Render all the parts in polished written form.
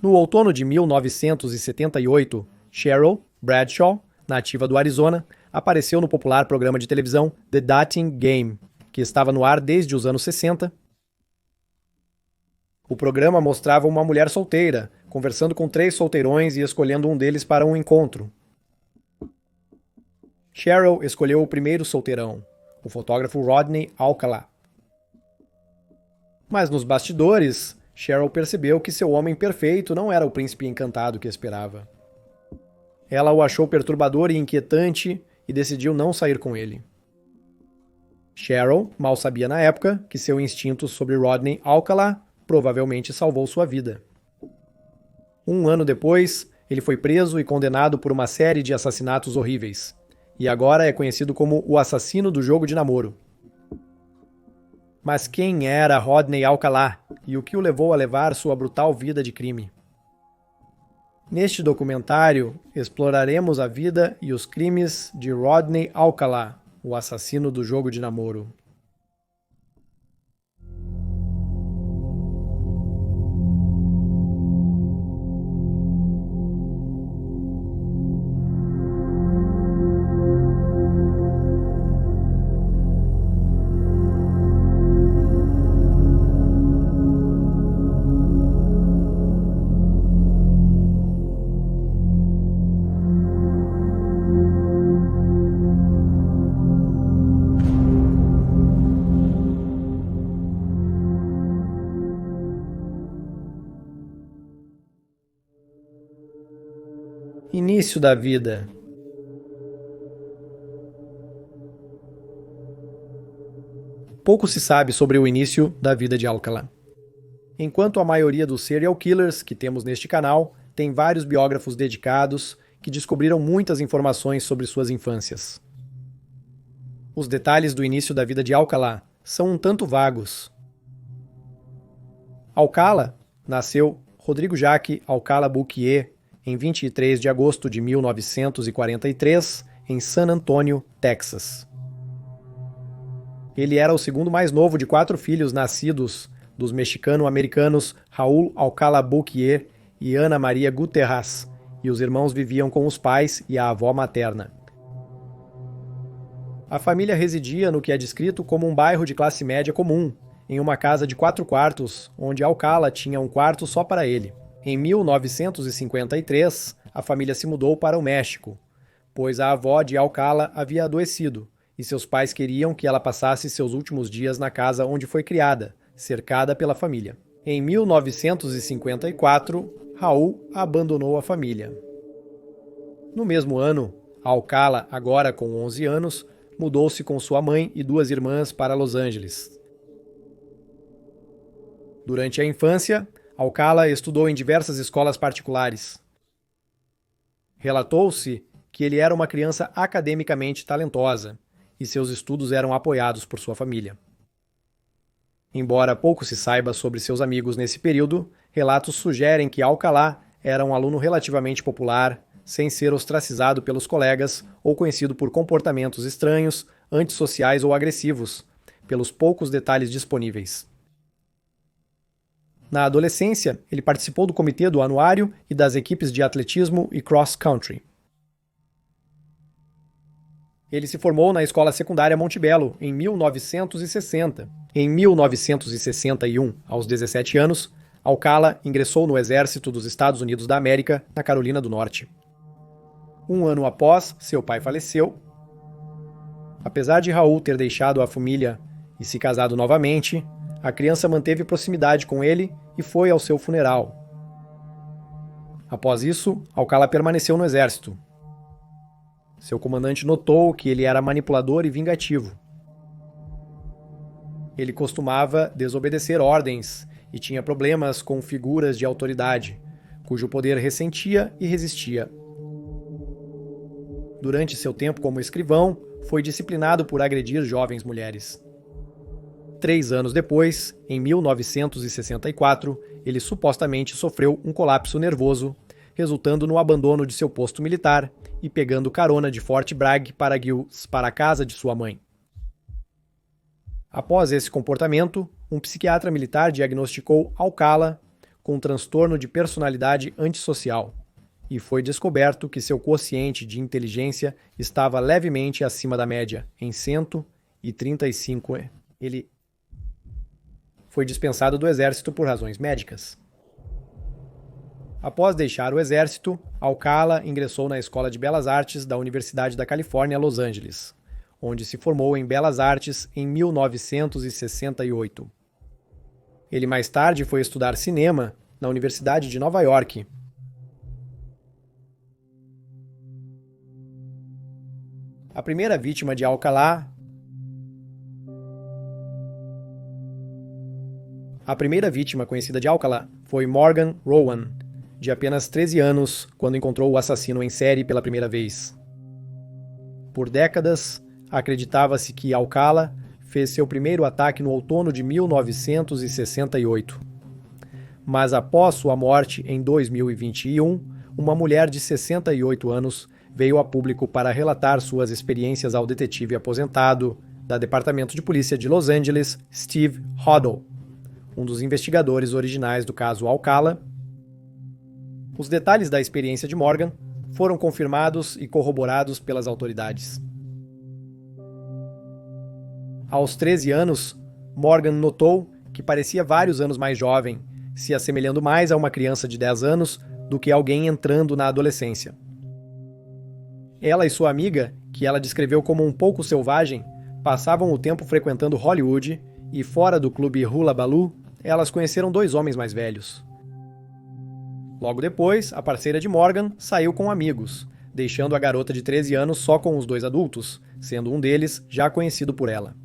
No outono de 1978, Cheryl Bradshaw, nativa do Arizona, apareceu no popular programa de televisão The Dating Game, que estava no ar desde os anos 60. O programa mostrava uma mulher solteira, conversando com 3 solteirões e escolhendo um deles para um encontro. Cheryl escolheu o primeiro solteirão, o fotógrafo Rodney Alcala. Mas nos bastidores, Cheryl percebeu que seu homem perfeito não era o príncipe encantado que esperava. Ela o achou perturbador e inquietante e decidiu não sair com ele. Cheryl mal sabia na época que seu instinto sobre Rodney Alcala provavelmente salvou sua vida. Um ano depois, ele foi preso e condenado por uma série de assassinatos horríveis, e agora é conhecido como o assassino do jogo de namoro. Mas quem era Rodney Alcala e o que o levou a levar sua brutal vida de crime? Neste documentário, exploraremos a vida e os crimes de Rodney Alcala, o assassino do jogo de namoro. Início da vida. Pouco se sabe sobre o início da vida de Alcala. Enquanto a maioria dos serial killers que temos neste canal tem vários biógrafos dedicados que descobriram muitas informações sobre suas infâncias. Os detalhes do início da vida de Alcala são um tanto vagos. Alcala nasceu Rodrigo Jacques Alcala Bouquier em 23 de agosto de 1943, em San Antonio, Texas. Ele era o segundo mais novo de 4 filhos nascidos dos mexicano-americanos Raúl Alcala Bouquier e Ana Maria Guterras, e os irmãos viviam com os pais e a avó materna. A família residia no que é descrito como um bairro de classe média comum, em uma casa de 4 quartos, onde Alcala tinha um quarto só para ele. Em 1953, a família se mudou para o México, pois a avó de Alcala havia adoecido e seus pais queriam que ela passasse seus últimos dias na casa onde foi criada, cercada pela família. Em 1954, Raul abandonou a família. No mesmo ano, Alcala, agora com 11 anos, mudou-se com sua mãe e 2 irmãs para Los Angeles. Durante a infância, Alcala estudou em diversas escolas particulares. Relatou-se que ele era uma criança academicamente talentosa e seus estudos eram apoiados por sua família. Embora pouco se saiba sobre seus amigos nesse período, relatos sugerem que Alcala era um aluno relativamente popular, sem ser ostracizado pelos colegas ou conhecido por comportamentos estranhos, antissociais ou agressivos, pelos poucos detalhes disponíveis. Na adolescência, ele participou do comitê do anuário e das equipes de atletismo e cross-country. Ele se formou na escola secundária Montebello em 1960. Em 1961, aos 17 anos, Alcala ingressou no Exército dos Estados Unidos da América, na Carolina do Norte. Um ano após, seu pai faleceu. Apesar de Raul ter deixado a família e se casado novamente, a criança manteve proximidade com ele e foi ao seu funeral. Após isso, Alcala permaneceu no exército. Seu comandante notou que ele era manipulador e vingativo. Ele costumava desobedecer ordens e tinha problemas com figuras de autoridade, cujo poder ressentia e resistia. Durante seu tempo como escrivão, foi disciplinado por agredir jovens mulheres. 3 anos depois, em 1964, ele supostamente sofreu um colapso nervoso, resultando no abandono de seu posto militar e pegando carona de Fort Bragg para a casa de sua mãe. Após esse comportamento, um psiquiatra militar diagnosticou Alcala com transtorno de personalidade antissocial, e foi descoberto que seu quociente de inteligência estava levemente acima da média, em 135. Ele foi dispensado do exército por razões médicas. Após deixar o exército, Alcala ingressou na Escola de Belas Artes da Universidade da Califórnia, Los Angeles, onde se formou em Belas Artes em 1968. Ele mais tarde foi estudar cinema na Universidade de Nova York. A primeira vítima de Alcala conhecida de Alcala foi Morgan Rowan, de apenas 13 anos, quando encontrou o assassino em série pela primeira vez. Por décadas, acreditava-se que Alcala fez seu primeiro ataque no outono de 1968. Mas após sua morte em 2021, uma mulher de 68 anos veio a público para relatar suas experiências ao detetive aposentado da Departamento de Polícia de Los Angeles, Steve Hoddle, um dos investigadores originais do caso Alcala. Os detalhes da experiência de Morgan foram confirmados e corroborados pelas autoridades. Aos 13 anos, Morgan notou que parecia vários anos mais jovem, se assemelhando mais a uma criança de 10 anos do que alguém entrando na adolescência. Ela e sua amiga, que ela descreveu como um pouco selvagem, passavam o tempo frequentando Hollywood e fora do clube Hula Baloo, elas conheceram dois homens mais velhos. Logo depois, a parceira de Morgan saiu com amigos, deixando a garota de 13 anos só com os dois adultos, sendo um deles já conhecido por ela.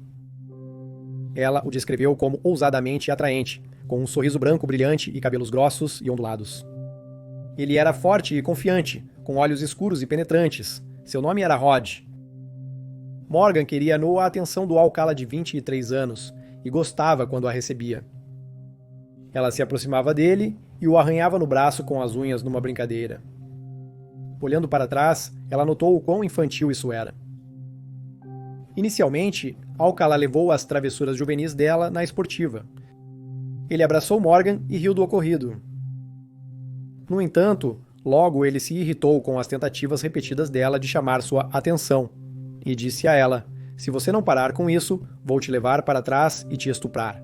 Ela o descreveu como ousadamente atraente, com um sorriso branco brilhante e cabelos grossos e ondulados. Ele era forte e confiante, com olhos escuros e penetrantes. Seu nome era Rod. Morgan queria a atenção do Alcala de 23 anos e gostava quando a recebia. Ela se aproximava dele e o arranhava no braço com as unhas numa brincadeira. Olhando para trás, ela notou o quão infantil isso era. Inicialmente, Alcala levou as travessuras juvenis dela na esportiva. Ele abraçou Morgan e riu do ocorrido. No entanto, logo ele se irritou com as tentativas repetidas dela de chamar sua atenção e disse a ela: "Se você não parar com isso, vou te levar para trás e te estuprar."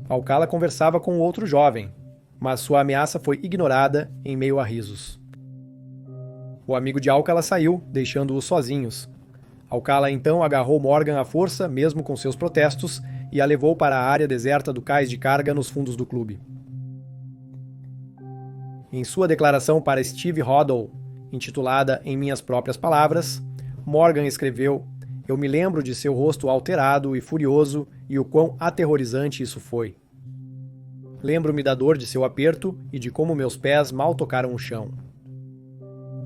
Alcala conversava com outro jovem, mas sua ameaça foi ignorada em meio a risos. O amigo de Alcala saiu, deixando-os sozinhos. Alcala então agarrou Morgan à força, mesmo com seus protestos, e a levou para a área deserta do cais de carga nos fundos do clube. Em sua declaração para Steve Hoddle, intitulada Em Minhas Próprias Palavras, Morgan escreveu: "Eu me lembro de seu rosto alterado e furioso e o quão aterrorizante isso foi. Lembro-me da dor de seu aperto e de como meus pés mal tocaram o chão.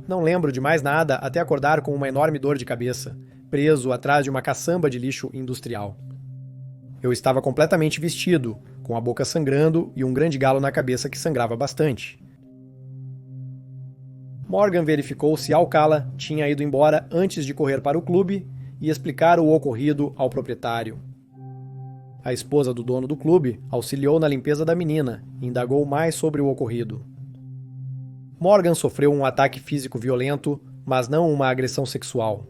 Não lembro de mais nada até acordar com uma enorme dor de cabeça, preso atrás de uma caçamba de lixo industrial. Eu estava completamente vestido, com a boca sangrando e um grande galo na cabeça que sangrava bastante." Morgan verificou se Alcala tinha ido embora antes de correr para o clube e explicar o ocorrido ao proprietário. A esposa do dono do clube auxiliou na limpeza da menina e indagou mais sobre o ocorrido. Morgan sofreu um ataque físico violento, mas não uma agressão sexual.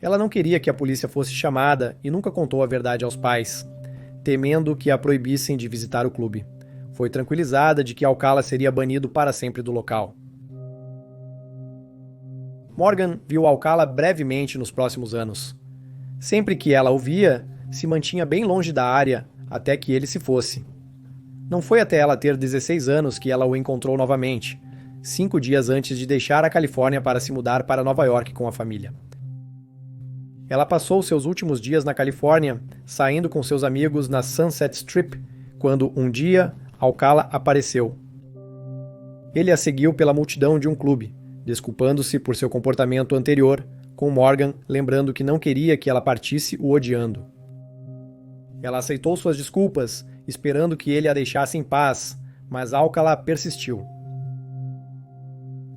Ela não queria que a polícia fosse chamada e nunca contou a verdade aos pais, temendo que a proibissem de visitar o clube. Foi tranquilizada de que Alcala seria banido para sempre do local. Morgan viu Alcala brevemente nos próximos anos. Sempre que ela o via, se mantinha bem longe da área até que ele se fosse. Não foi até ela ter 16 anos que ela o encontrou novamente, 5 dias antes de deixar a Califórnia para se mudar para Nova York com a família. Ela passou seus últimos dias na Califórnia, saindo com seus amigos na Sunset Strip, quando um dia Alcala apareceu. Ele a seguiu pela multidão de um clube, desculpando-se por seu comportamento anterior, com Morgan lembrando que não queria que ela partisse o odiando. Ela aceitou suas desculpas, esperando que ele a deixasse em paz, mas Alcala persistiu.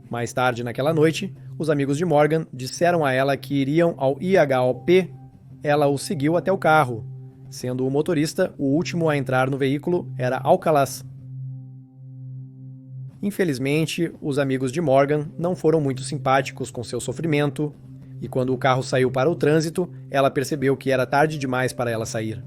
Mais tarde naquela noite, os amigos de Morgan disseram a ela que iriam ao IHOP. Ela o seguiu até o carro. Sendo o motorista o último a entrar no veículo era Alcalá. Infelizmente, os amigos de Morgan não foram muito simpáticos com seu sofrimento, e quando o carro saiu para o trânsito, ela percebeu que era tarde demais para ela sair.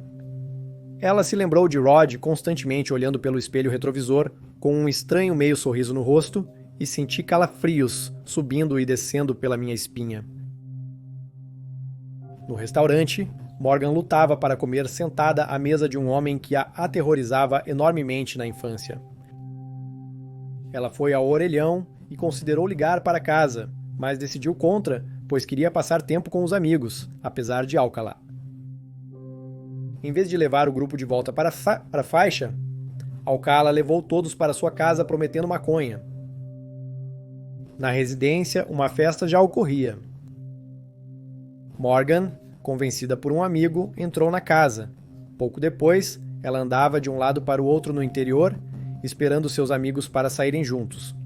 Ela se lembrou de Rod constantemente olhando pelo espelho retrovisor, com um estranho meio sorriso no rosto, e senti calafrios subindo e descendo pela minha espinha. No restaurante, Morgan lutava para comer sentada à mesa de um homem que a aterrorizava enormemente na infância. Ela foi ao orelhão e considerou ligar para casa, mas decidiu contra, pois queria passar tempo com os amigos, apesar de Alcalá. Em vez de levar o grupo de volta para a faixa, Alcalá levou todos para sua casa prometendo maconha. Na residência, uma festa já ocorria. Morgan, convencida por um amigo, entrou na casa. Pouco depois, ela andava de um lado para o outro no interior, esperando seus amigos para saírem juntos.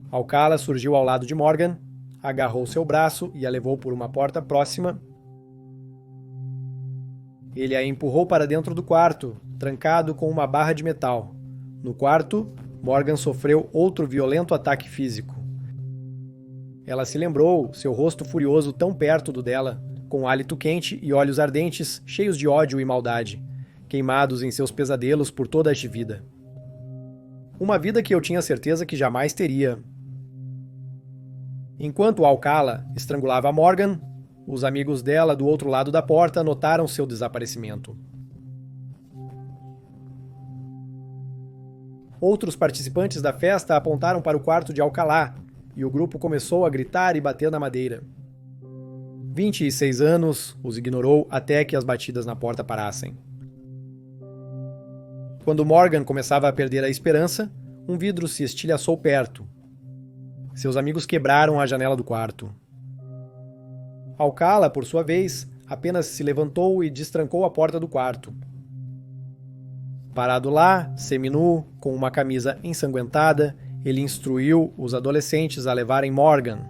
Alcalá surgiu ao lado de Morgan, agarrou seu braço e a levou por uma porta próxima. Ele a empurrou para dentro do quarto, trancado com uma barra de metal. No quarto, Morgan sofreu outro violento ataque físico. Ela se lembrou, seu rosto furioso tão perto do dela, com hálito quente e olhos ardentes, cheios de ódio e maldade, queimados em seus pesadelos por toda a vida. Uma vida que eu tinha certeza que jamais teria. Enquanto Alcalá estrangulava Morgan, os amigos dela do outro lado da porta notaram seu desaparecimento. Outros participantes da festa apontaram para o quarto de Alcalá, e o grupo começou a gritar e bater na madeira. 26 anos os ignorou até que as batidas na porta parassem. Quando Morgan começava a perder a esperança, um vidro se estilhaçou perto. Seus amigos quebraram a janela do quarto. Alcalá, por sua vez, apenas se levantou e destrancou a porta do quarto. Parado lá, seminu, com uma camisa ensanguentada, ele instruiu os adolescentes a levarem Morgan.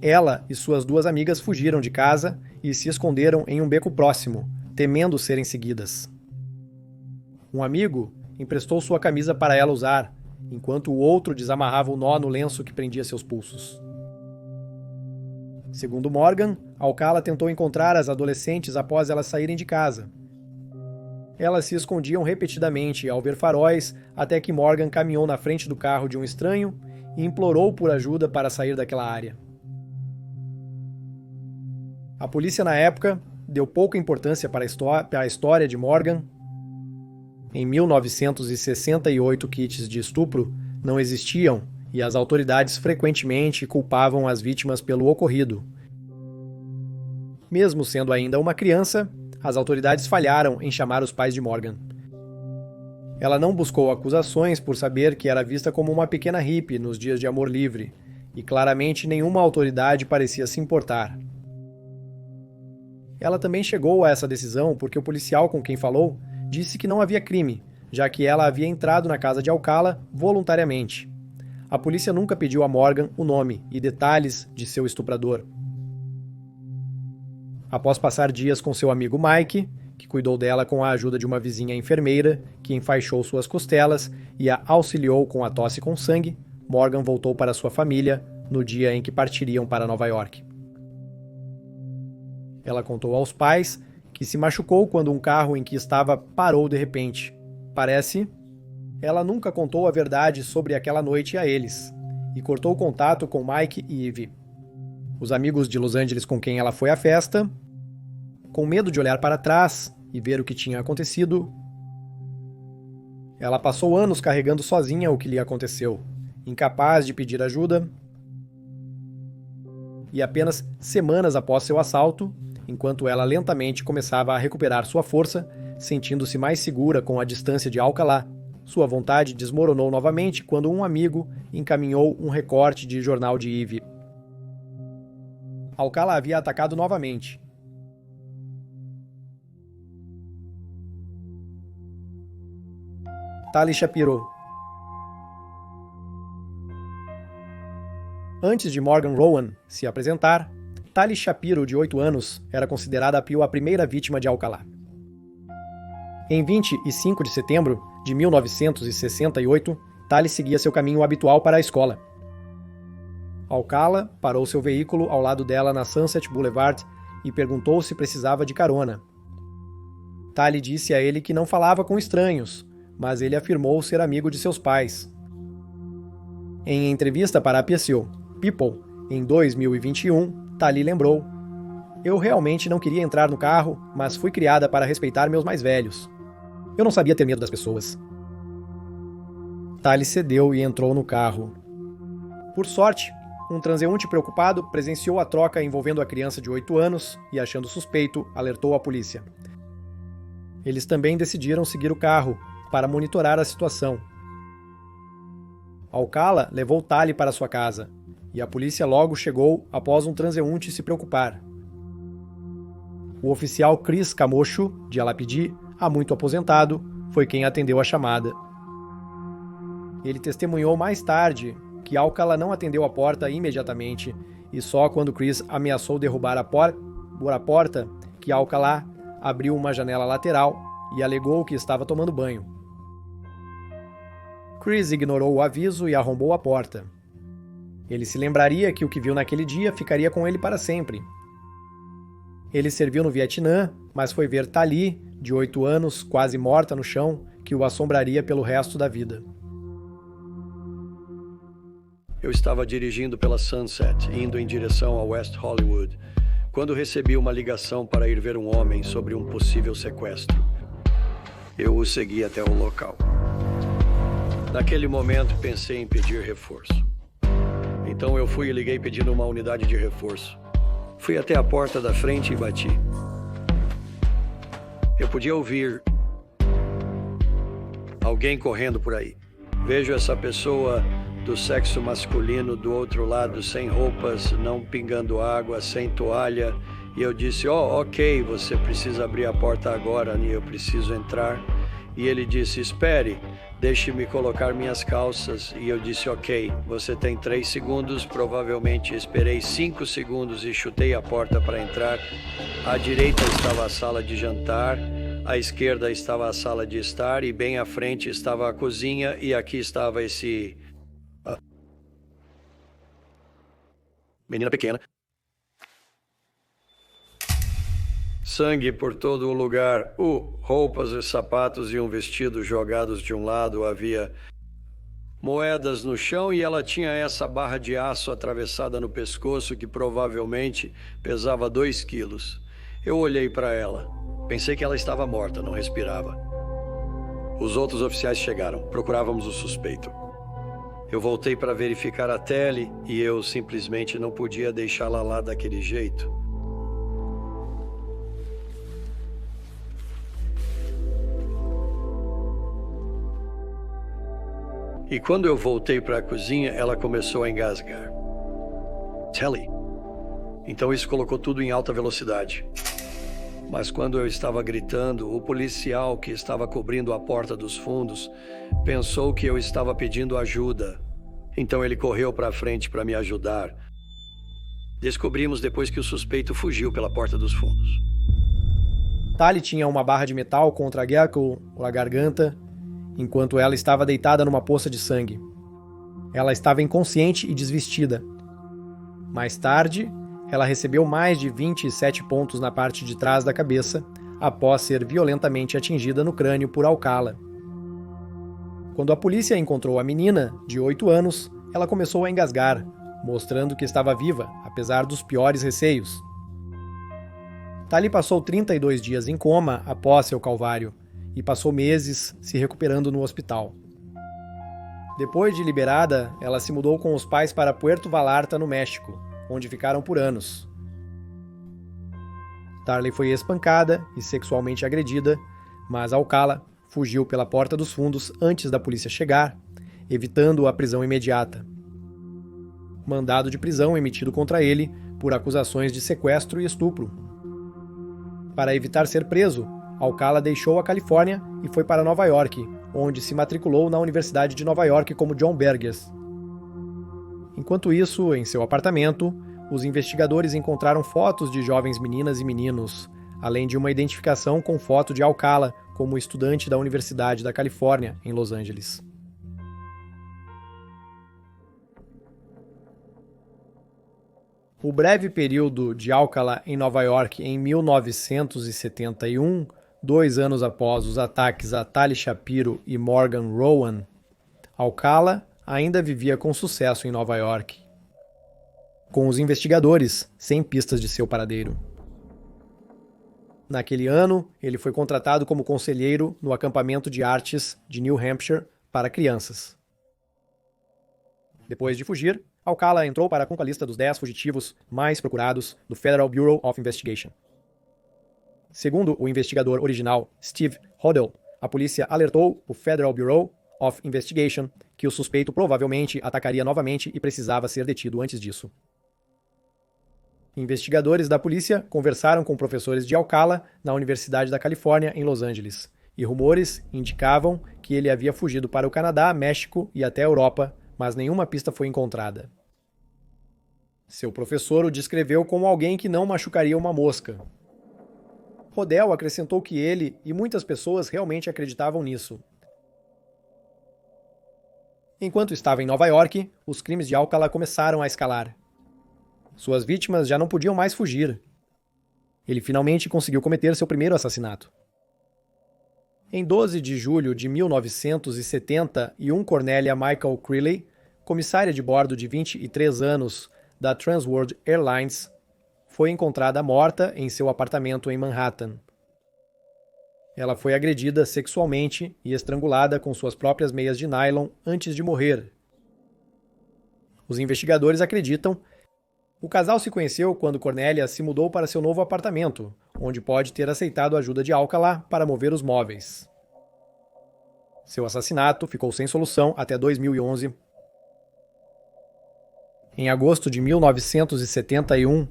Ela e suas duas amigas fugiram de casa e se esconderam em um beco próximo, temendo serem seguidas. Um amigo emprestou sua camisa para ela usar, enquanto o outro desamarrava o nó no lenço que prendia seus pulsos. Segundo Morgan, Alcalá tentou encontrar as adolescentes após elas saírem de casa. Elas se escondiam repetidamente ao ver faróis até que Morgan caminhou na frente do carro de um estranho e implorou por ajuda para sair daquela área. A polícia na época deu pouca importância para a história de Morgan. Em 1968, kits de estupro não existiam e as autoridades frequentemente culpavam as vítimas pelo ocorrido. Mesmo sendo ainda uma criança, as autoridades falharam em chamar os pais de Morgan. Ela não buscou acusações por saber que era vista como uma pequena hippie nos dias de amor livre, e claramente nenhuma autoridade parecia se importar. Ela também chegou a essa decisão porque o policial com quem falou disse que não havia crime, já que ela havia entrado na casa de Alcalá voluntariamente. A polícia nunca pediu a Morgan o nome e detalhes de seu estuprador. Após passar dias com seu amigo Mike, que cuidou dela com a ajuda de uma vizinha enfermeira, que enfaixou suas costelas e a auxiliou com a tosse com sangue, Morgan voltou para sua família no dia em que partiriam para Nova York. Ela contou aos pais que se machucou quando um carro em que estava parou de repente. Parece, ela nunca contou a verdade sobre aquela noite a eles, e cortou contato com Mike e Eve. Os amigos de Los Angeles com quem ela foi à festa, com medo de olhar para trás e ver o que tinha acontecido, ela passou anos carregando sozinha o que lhe aconteceu, incapaz de pedir ajuda, e apenas semanas após seu assalto, enquanto ela lentamente começava a recuperar sua força, sentindo-se mais segura com a distância de Alcalá, sua vontade desmoronou novamente quando um amigo encaminhou um recorte de jornal de Eve. Alcalá havia atacado novamente. Tali Shapiro. Antes de Morgan Rowan se apresentar, Tali Shapiro, de 8 anos, era considerada a primeira vítima de Alcalá. Em 25 de setembro de 1968, Tali seguia seu caminho habitual para a escola. Alcala parou seu veículo ao lado dela na Sunset Boulevard e perguntou se precisava de carona. Tali disse a ele que não falava com estranhos, mas ele afirmou ser amigo de seus pais. Em entrevista para a People, em 2021, Tali lembrou: "Eu realmente não queria entrar no carro, mas fui criada para respeitar meus mais velhos. Eu não sabia ter medo das pessoas." Tali cedeu e entrou no carro. Por sorte, um transeunte preocupado presenciou a troca envolvendo a criança de 8 anos e, achando suspeito, alertou a polícia. Eles também decidiram seguir o carro para monitorar a situação. Alcala levou Tali para sua casa, e a polícia logo chegou após um transeunte se preocupar. O oficial Chris Camosho, de Alapidi, há muito aposentado, foi quem atendeu a chamada. Ele testemunhou mais tarde que Alcala não atendeu a porta imediatamente e só quando Chris ameaçou derrubar a porta que Alcala abriu uma janela lateral e alegou que estava tomando banho. Chris ignorou o aviso e arrombou a porta. Ele se lembraria que o que viu naquele dia ficaria com ele para sempre. Ele serviu no Vietnã, mas foi ver Tali, de 8 anos, quase morta no chão, que o assombraria pelo resto da vida. Eu estava dirigindo pela Sunset, indo em direção a West Hollywood, quando recebi uma ligação para ir ver um homem sobre um possível sequestro. Eu o segui até o local. Naquele momento, pensei em pedir reforço. Então eu fui e liguei pedindo uma unidade de reforço. Fui até a porta da frente e bati. Eu podia ouvir alguém correndo por aí. Vejo essa pessoa do sexo masculino do outro lado, sem roupas, não pingando água, sem toalha. E eu disse: ok, você precisa abrir a porta agora e eu preciso entrar. E ele disse: espere, deixe-me colocar minhas calças. E eu disse: ok, você tem 3 segundos. Provavelmente esperei 5 segundos e chutei a porta para entrar. À direita estava a sala de jantar, à esquerda estava a sala de estar e bem à frente estava a cozinha e aqui estava esse... menina pequena. Sangue por todo o lugar, roupas e sapatos e um vestido jogados de um lado. Havia moedas no chão e ela tinha essa barra de aço atravessada no pescoço que provavelmente pesava 2 quilos. Eu olhei para ela. Pensei que ela estava morta, não respirava. Os outros oficiais chegaram. Procurávamos o suspeito. Eu voltei para verificar a tele e eu simplesmente não podia deixá-la lá daquele jeito. E quando eu voltei para a cozinha, ela começou a engasgar. Telly. Então isso colocou tudo em alta velocidade. Mas quando eu estava gritando, o policial que estava cobrindo a porta dos fundos pensou que eu estava pedindo ajuda. Então ele correu para frente para me ajudar. Descobrimos depois que o suspeito fugiu pela porta dos fundos. Tali tinha uma barra de metal contra a garganta, enquanto ela estava deitada numa poça de sangue. Ela estava inconsciente e desvestida. Mais tarde, ela recebeu mais de 27 pontos na parte de trás da cabeça, após ser violentamente atingida no crânio por Alcala. Quando a polícia encontrou a menina, de 8 anos, ela começou a engasgar, mostrando que estava viva, apesar dos piores receios. Tali passou 32 dias em coma após seu calvário, e passou meses se recuperando no hospital. Depois de liberada, ela se mudou com os pais para Puerto Vallarta, no México, onde ficaram por anos. Tali foi espancada e sexualmente agredida, mas Alcala fugiu pela porta dos fundos antes da polícia chegar, evitando a prisão imediata. Mandado de prisão emitido contra ele por acusações de sequestro e estupro. Para evitar ser preso, Alcala deixou a Califórnia e foi para Nova York, onde se matriculou na Universidade de Nova York como John Berges. Enquanto isso, em seu apartamento, os investigadores encontraram fotos de jovens meninas e meninos, além de uma identificação com foto de Alcala como estudante da Universidade da Califórnia, em Los Angeles. O breve período de Alcala em Nova York em 1971, 2 anos após os ataques a Tali Shapiro e Morgan Rowan, Alcala ainda vivia com sucesso em Nova York, com os investigadores sem pistas de seu paradeiro. Naquele ano, ele foi contratado como conselheiro no acampamento de artes de New Hampshire para crianças. Depois de fugir, Alcala entrou para a lista dos 10 fugitivos mais procurados do Federal Bureau of Investigation. Segundo o investigador original Steve Hodel, a polícia alertou o Federal Bureau of Investigation que o suspeito provavelmente atacaria novamente e precisava ser detido antes disso. Investigadores da polícia conversaram com professores de Alcala na Universidade da Califórnia, em Los Angeles, e rumores indicavam que ele havia fugido para o Canadá, México e até a Europa, mas nenhuma pista foi encontrada. Seu professor o descreveu como alguém que não machucaria uma mosca. Hodel acrescentou que ele e muitas pessoas realmente acreditavam nisso. Enquanto estava em Nova York, os crimes de Alcala começaram a escalar. Suas vítimas já não podiam mais fugir. Ele finalmente conseguiu cometer seu primeiro assassinato. Em 12 de julho de 1971, Cornelia Michael Creeley, comissária de bordo de 23 anos da Transworld Airlines, foi encontrada morta em seu apartamento em Manhattan. Ela foi agredida sexualmente e estrangulada com suas próprias meias de nylon antes de morrer. Os investigadores acreditam que o casal se conheceu quando Cornelia se mudou para seu novo apartamento, onde pode ter aceitado a ajuda de Alcala para mover os móveis. Seu assassinato ficou sem solução até 2011. Em agosto de 1971,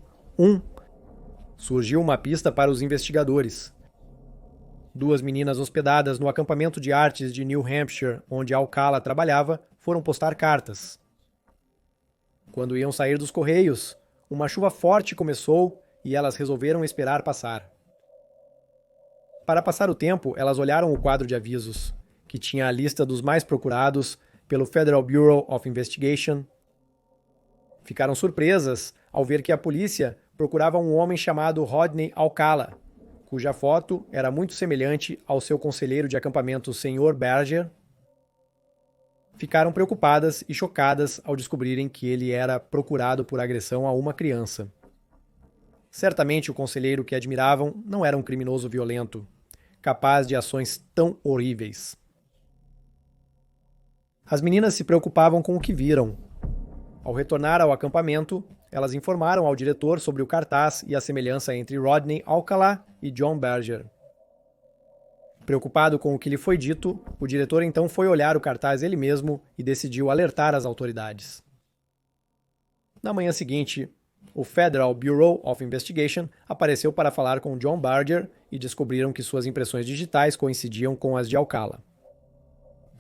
surgiu uma pista para os investigadores. 2 meninas hospedadas no acampamento de artes de New Hampshire, onde Alcala trabalhava, foram postar cartas. Quando iam sair dos correios, uma chuva forte começou e elas resolveram esperar passar. Para passar o tempo, elas olharam o quadro de avisos, que tinha a lista dos mais procurados pelo Federal Bureau of Investigation. Ficaram surpresas ao ver que a polícia procurava um homem chamado Rodney Alcala, cuja foto era muito semelhante ao seu conselheiro de acampamento Sr. Berger. Ficaram preocupadas e chocadas ao descobrirem que ele era procurado por agressão a uma criança. Certamente o conselheiro que admiravam não era um criminoso violento, capaz de ações tão horríveis. As meninas se preocupavam com o que viram. Ao retornar ao acampamento, elas informaram ao diretor sobre o cartaz e a semelhança entre Rodney Alcala e John Berger. Preocupado com o que lhe foi dito, o diretor então foi olhar o cartaz ele mesmo e decidiu alertar as autoridades. Na manhã seguinte, o Federal Bureau of Investigation apareceu para falar com John Berger e descobriram que suas impressões digitais coincidiam com as de Alcala.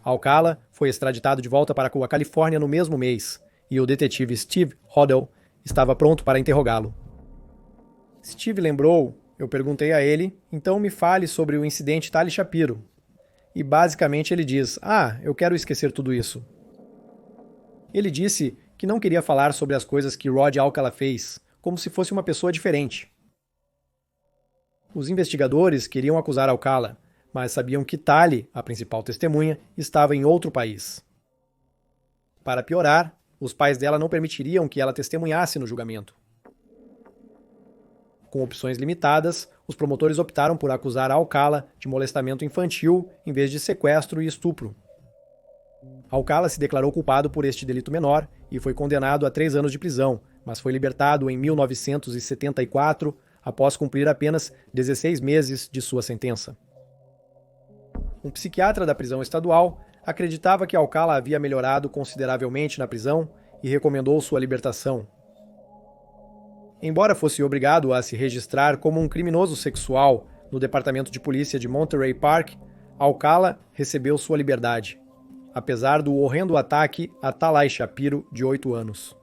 Alcala foi extraditado de volta para a Califórnia no mesmo mês, e o detetive Steve Hodel estava pronto para interrogá-lo. Steve lembrou, eu perguntei a ele, então me fale sobre o incidente Tali Shapiro. E basicamente ele diz, eu quero esquecer tudo isso. Ele disse que não queria falar sobre as coisas que Rod Alcala fez, como se fosse uma pessoa diferente. Os investigadores queriam acusar Alcala, mas sabiam que Tali, a principal testemunha, estava em outro país. Para piorar, os pais dela não permitiriam que ela testemunhasse no julgamento. Com opções limitadas, os promotores optaram por acusar Alcala de molestamento infantil em vez de sequestro e estupro. Alcala se declarou culpado por este delito menor e foi condenado a 3 anos de prisão, mas foi libertado em 1974 após cumprir apenas 16 meses de sua sentença. Um psiquiatra da prisão estadual acreditava que Alcala havia melhorado consideravelmente na prisão e recomendou sua libertação. Embora fosse obrigado a se registrar como um criminoso sexual no Departamento de Polícia de Monterey Park, Alcala recebeu sua liberdade, apesar do horrendo ataque a Tali Shapiro, de 8 anos.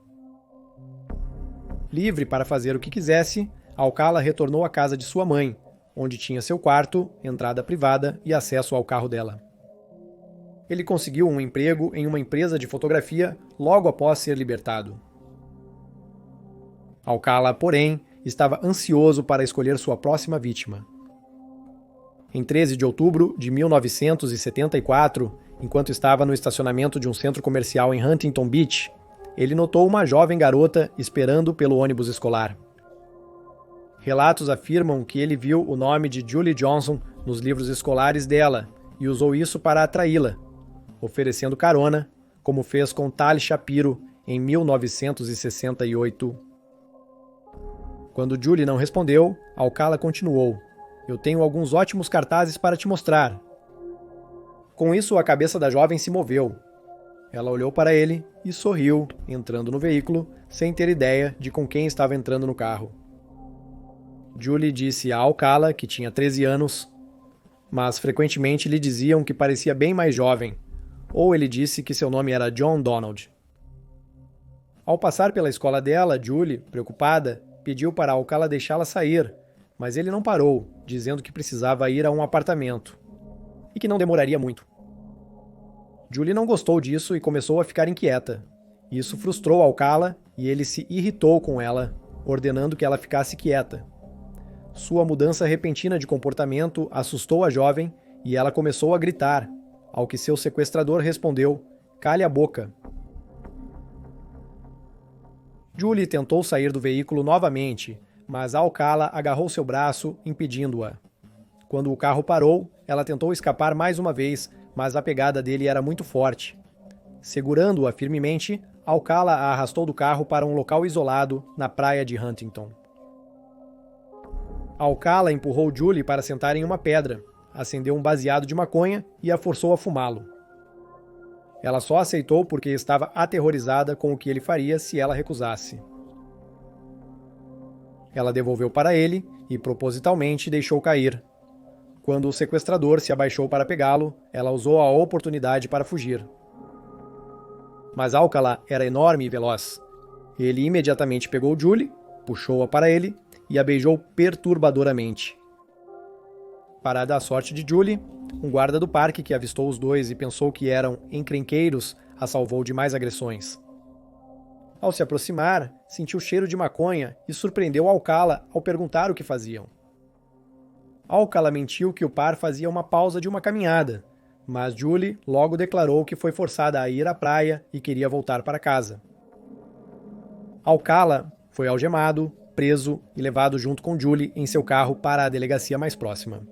Livre para fazer o que quisesse, Alcala retornou à casa de sua mãe, onde tinha seu quarto, entrada privada e acesso ao carro dela. Ele conseguiu um emprego em uma empresa de fotografia logo após ser libertado. Alcala, porém, estava ansioso para escolher sua próxima vítima. Em 13 de outubro de 1974, enquanto estava no estacionamento de um centro comercial em Huntington Beach, ele notou uma jovem garota esperando pelo ônibus escolar. Relatos afirmam que ele viu o nome de Julie Johnson nos livros escolares dela e usou isso para atraí-la, oferecendo carona, como fez com Tali Shapiro em 1968. Quando Julie não respondeu, Alcala continuou: "Eu tenho alguns ótimos cartazes para te mostrar." Com isso, a cabeça da jovem se moveu. Ela olhou para ele e sorriu, entrando no veículo, sem ter ideia de com quem estava entrando no carro. Julie disse a Alcala que tinha 13 anos, mas frequentemente lhe diziam que parecia bem mais jovem, ou ele disse que seu nome era John Donald. Ao passar pela escola dela, Julie, preocupada, pediu para Alcala deixá-la sair, mas ele não parou, dizendo que precisava ir a um apartamento e que não demoraria muito. Julie não gostou disso e começou a ficar inquieta. Isso frustrou Alcala e ele se irritou com ela, ordenando que ela ficasse quieta. Sua mudança repentina de comportamento assustou a jovem e ela começou a gritar, ao que seu sequestrador respondeu: "Cale a boca." Julie tentou sair do veículo novamente, mas Alcala agarrou seu braço, impedindo-a. Quando o carro parou, ela tentou escapar mais uma vez, mas a pegada dele era muito forte. Segurando-a firmemente, Alcala a arrastou do carro para um local isolado na praia de Huntington. Alcala empurrou Julie para sentar em uma pedra, acendeu um baseado de maconha e a forçou a fumá-lo. Ela só aceitou porque estava aterrorizada com o que ele faria se ela recusasse. Ela devolveu para ele e propositalmente deixou cair. Quando o sequestrador se abaixou para pegá-lo, ela usou a oportunidade para fugir. Mas Alcala era enorme e veloz. Ele imediatamente pegou Julie, puxou-a para ele e a beijou perturbadoramente. Para dar sorte de Julie, um guarda do parque que avistou os dois e pensou que eram encrenqueiros a salvou de mais agressões. Ao se aproximar, sentiu cheiro de maconha e surpreendeu Alcala ao perguntar o que faziam. Alcala mentiu que o par fazia uma pausa de uma caminhada, mas Julie logo declarou que foi forçada a ir à praia e queria voltar para casa. Alcala foi algemado, preso e levado junto com Julie em seu carro para a delegacia mais próxima.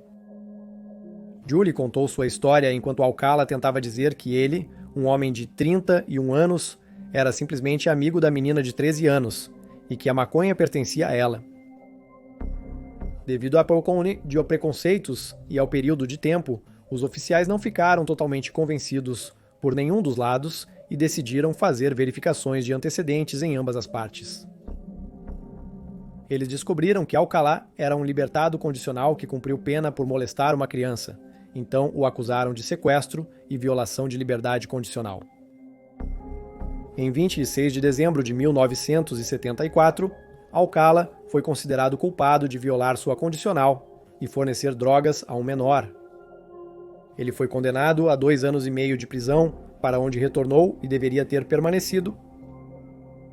Julie contou sua história enquanto Alcala tentava dizer que ele, um homem de 31 anos, era simplesmente amigo da menina de 13 anos e que a maconha pertencia a ela. Devido a preconceitos e ao período de tempo, os oficiais não ficaram totalmente convencidos por nenhum dos lados e decidiram fazer verificações de antecedentes em ambas as partes. Eles descobriram que Alcala era um libertado condicional que cumpriu pena por molestar uma criança, então o acusaram de sequestro e violação de liberdade condicional. Em 26 de dezembro de 1974, Alcala foi considerado culpado de violar sua condicional e fornecer drogas a um menor. Ele foi condenado a 2 anos e meio de prisão, para onde retornou e deveria ter permanecido.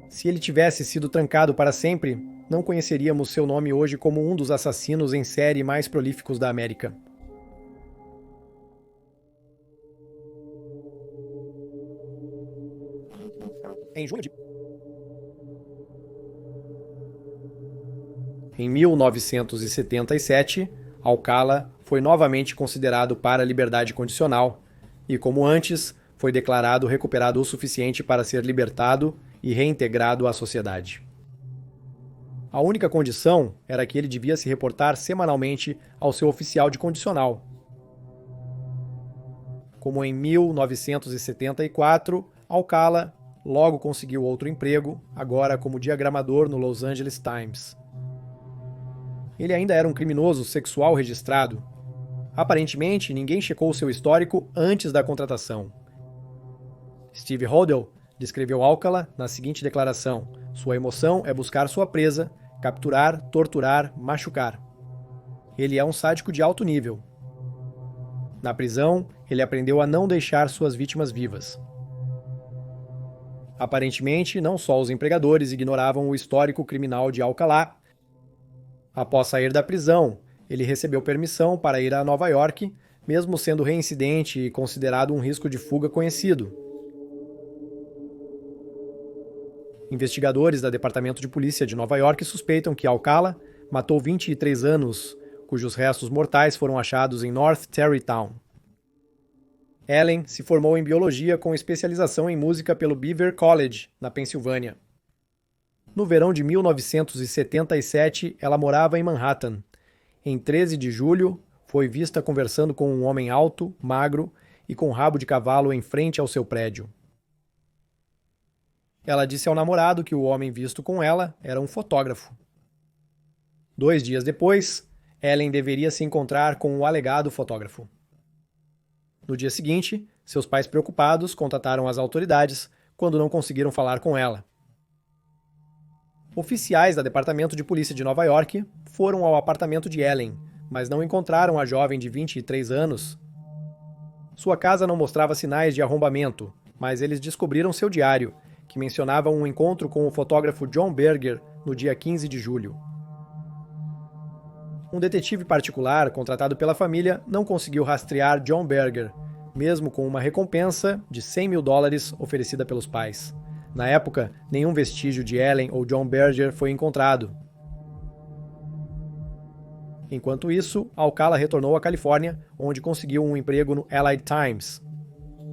Se ele tivesse sido trancado para sempre, não conheceríamos seu nome hoje como um dos assassinos em série mais prolíficos da América. Em junho de 1977, Alcala foi novamente considerado para liberdade condicional e, como antes, foi declarado recuperado o suficiente para ser libertado e reintegrado à sociedade. A única condição era que ele devia se reportar semanalmente ao seu oficial de condicional. Como em 1974, Alcala logo conseguiu outro emprego, agora como diagramador no Los Angeles Times. Ele ainda era um criminoso sexual registrado. Aparentemente, ninguém checou seu histórico antes da contratação. Steve Hodel descreveu Alcala na seguinte declaração: Sua emoção é buscar sua presa, capturar, torturar, machucar. Ele é um sádico de alto nível. Na prisão, ele aprendeu a não deixar suas vítimas vivas. Aparentemente, não só os empregadores ignoravam o histórico criminal de Alcalá. Após sair da prisão, ele recebeu permissão para ir a Nova York, mesmo sendo reincidente e considerado um risco de fuga conhecido. Investigadores do Departamento de Polícia de Nova York suspeitam que Alcala matou 23 anos, cujos restos mortais foram achados em North Tarrytown. Ellen se formou em biologia com especialização em música pelo Beaver College, na Pensilvânia. No verão de 1977, ela morava em Manhattan. Em 13 de julho, foi vista conversando com um homem alto, magro e com rabo de cavalo em frente ao seu prédio. Ela disse ao namorado que o homem visto com ela era um fotógrafo. 2 dias depois, Ellen deveria se encontrar com o alegado fotógrafo. No dia seguinte, seus pais preocupados contataram as autoridades quando não conseguiram falar com ela. Oficiais do Departamento de Polícia de Nova York foram ao apartamento de Ellen, mas não encontraram a jovem de 23 anos. Sua casa não mostrava sinais de arrombamento, mas eles descobriram seu diário, que mencionava um encontro com o fotógrafo John Berger no dia 15 de julho. Um detetive particular, contratado pela família, não conseguiu rastrear John Berger, mesmo com uma recompensa de $100.000 oferecida pelos pais. Na época, nenhum vestígio de Ellen ou John Berger foi encontrado. Enquanto isso, Alcala retornou à Califórnia, onde conseguiu um emprego no Allied Times.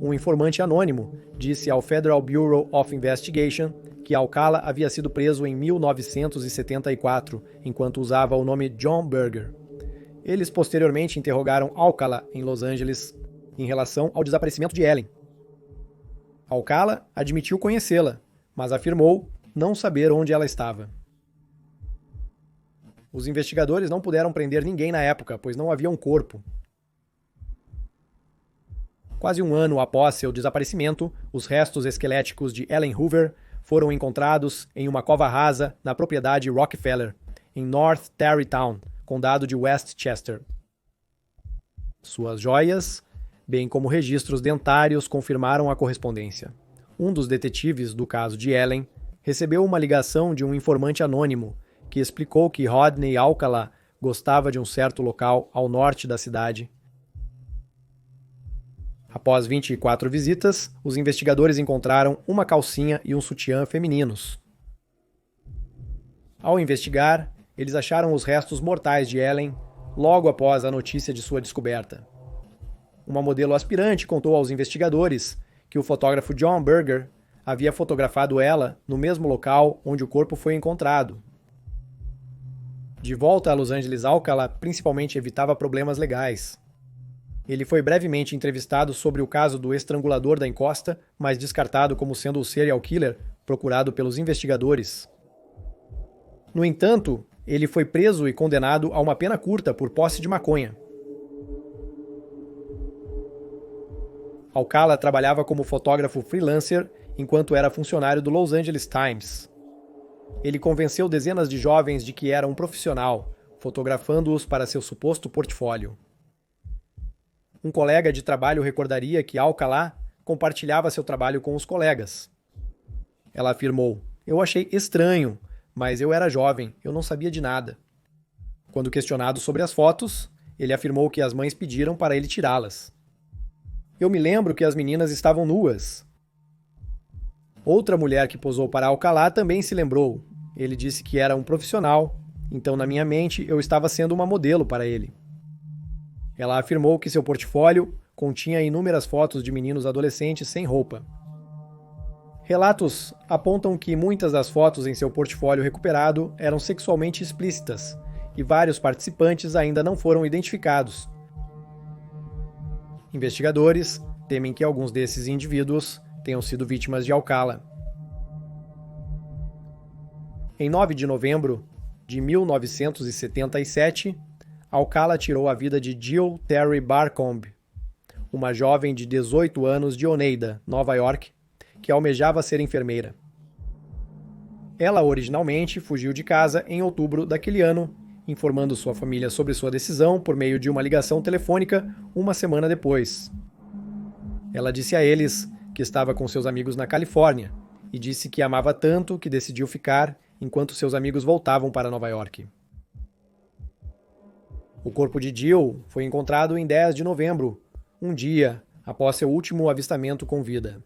Um informante anônimo disse ao Federal Bureau of Investigation que Alcala havia sido preso em 1974, enquanto usava o nome John Berger. Eles posteriormente interrogaram Alcala em Los Angeles em relação ao desaparecimento de Ellen. Alcala admitiu conhecê-la, mas afirmou não saber onde ela estava. Os investigadores não puderam prender ninguém na época, pois não havia um corpo. Quase um ano após seu desaparecimento, os restos esqueléticos de Ellen Hoover foram encontrados em uma cova rasa na propriedade Rockefeller, em North Tarrytown, condado de Westchester. Suas joias, bem como registros dentários, confirmaram a correspondência. Um dos detetives do caso de Ellen recebeu uma ligação de um informante anônimo que explicou que Rodney Alcala gostava de um certo local ao norte da cidade. Após 24 visitas, os investigadores encontraram uma calcinha e um sutiã femininos. Ao investigar, eles acharam os restos mortais de Ellen logo após a notícia de sua descoberta. Uma modelo aspirante contou aos investigadores que o fotógrafo John Berger havia fotografado ela no mesmo local onde o corpo foi encontrado. De volta a Los Angeles, Alcala principalmente evitava problemas legais. Ele foi brevemente entrevistado sobre o caso do estrangulador da encosta, mas descartado como sendo o serial killer procurado pelos investigadores. No entanto, ele foi preso e condenado a uma pena curta por posse de maconha. Alcala trabalhava como fotógrafo freelancer enquanto era funcionário do Los Angeles Times. Ele convenceu dezenas de jovens de que era um profissional, fotografando-os para seu suposto portfólio. Um colega de trabalho recordaria que Alcala compartilhava seu trabalho com os colegas. Ela afirmou: "Eu achei estranho, mas eu era jovem, eu não sabia de nada." Quando questionado sobre as fotos, ele afirmou que as mães pediram para ele tirá-las. "Eu me lembro que as meninas estavam nuas." Outra mulher que posou para Alcala também se lembrou. Ele disse que era um profissional, então na minha mente eu estava sendo uma modelo para ele. Ela afirmou que seu portfólio continha inúmeras fotos de meninos adolescentes sem roupa. Relatos apontam que muitas das fotos em seu portfólio recuperado eram sexualmente explícitas, e vários participantes ainda não foram identificados. Investigadores temem que alguns desses indivíduos tenham sido vítimas de Alcala. Em 9 de novembro de 1977, Alcala tirou a vida de Jill Terry Barcombe, uma jovem de 18 anos de Oneida, Nova York, que almejava ser enfermeira. Ela originalmente fugiu de casa em outubro daquele ano, informando sua família sobre sua decisão por meio de uma ligação telefônica uma semana depois. Ela disse a eles que estava com seus amigos na Califórnia e disse que amava tanto que decidiu ficar enquanto seus amigos voltavam para Nova York. O corpo de Jill foi encontrado em 10 de novembro, um dia após seu último avistamento com vida.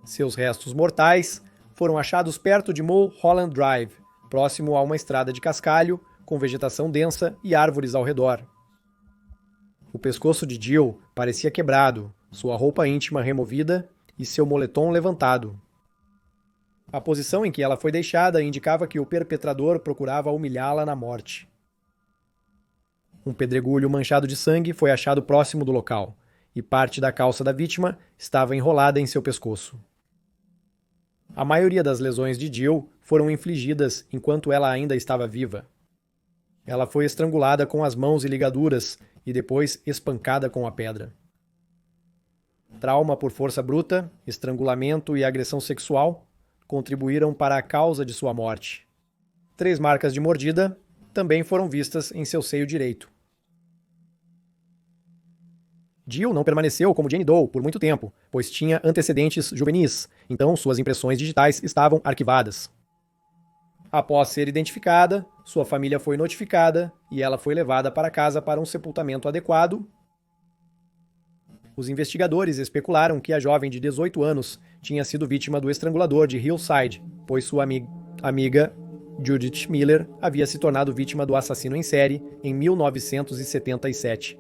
Seus restos mortais foram achados perto de Mulholland Drive, próximo a uma estrada de cascalho, com vegetação densa e árvores ao redor. O pescoço de Jill parecia quebrado, sua roupa íntima removida e seu moletom levantado. A posição em que ela foi deixada indicava que o perpetrador procurava humilhá-la na morte. Um pedregulho manchado de sangue foi achado próximo do local, e parte da calça da vítima estava enrolada em seu pescoço. A maioria das lesões de Jill foram infligidas enquanto ela ainda estava viva. Ela foi estrangulada com as mãos e ligaduras e depois espancada com a pedra. Trauma por força bruta, estrangulamento e agressão sexual contribuíram para a causa de sua morte. 3 marcas de mordida também foram vistas em seu seio direito. Jill não permaneceu como Jane Doe por muito tempo, pois tinha antecedentes juvenis, então suas impressões digitais estavam arquivadas. Após ser identificada, sua família foi notificada e ela foi levada para casa para um sepultamento adequado. Os investigadores especularam que a jovem de 18 anos tinha sido vítima do estrangulador de Hillside, pois sua amiga Judith Miller havia se tornado vítima do assassino em série em 1977.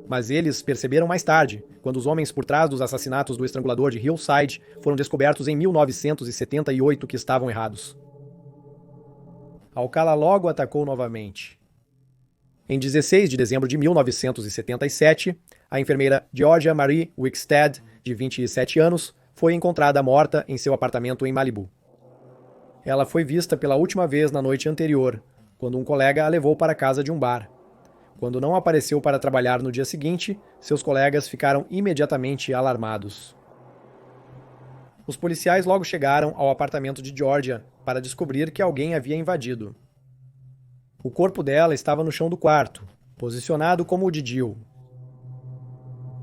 Mas eles perceberam mais tarde, quando os homens por trás dos assassinatos do estrangulador de Hillside foram descobertos em 1978 que estavam errados. Alcala logo atacou novamente. Em 16 de dezembro de 1977, a enfermeira Georgia Marie Wickstead, de 27 anos, foi encontrada morta em seu apartamento em Malibu. Ela foi vista pela última vez na noite anterior, quando um colega a levou para a casa de um bar. Quando não apareceu para trabalhar no dia seguinte, seus colegas ficaram imediatamente alarmados. Os policiais logo chegaram ao apartamento de Georgia para descobrir que alguém havia invadido. O corpo dela estava no chão do quarto, posicionado como o de Jill.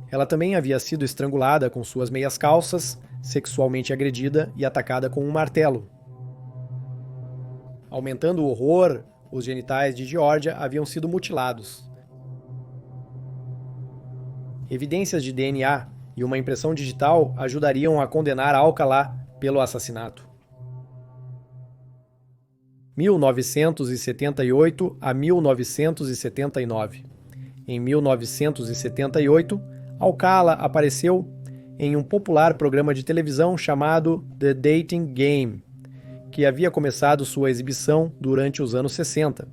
Ela também havia sido estrangulada com suas meias calças, sexualmente agredida e atacada com um martelo. Aumentando o horror, os genitais de Georgia haviam sido mutilados. Evidências de DNA e uma impressão digital ajudariam a condenar Alcala pelo assassinato. 1978 a 1979. Em 1978, Alcala apareceu em um popular programa de televisão chamado The Dating Game, que havia começado sua exibição durante os anos 60.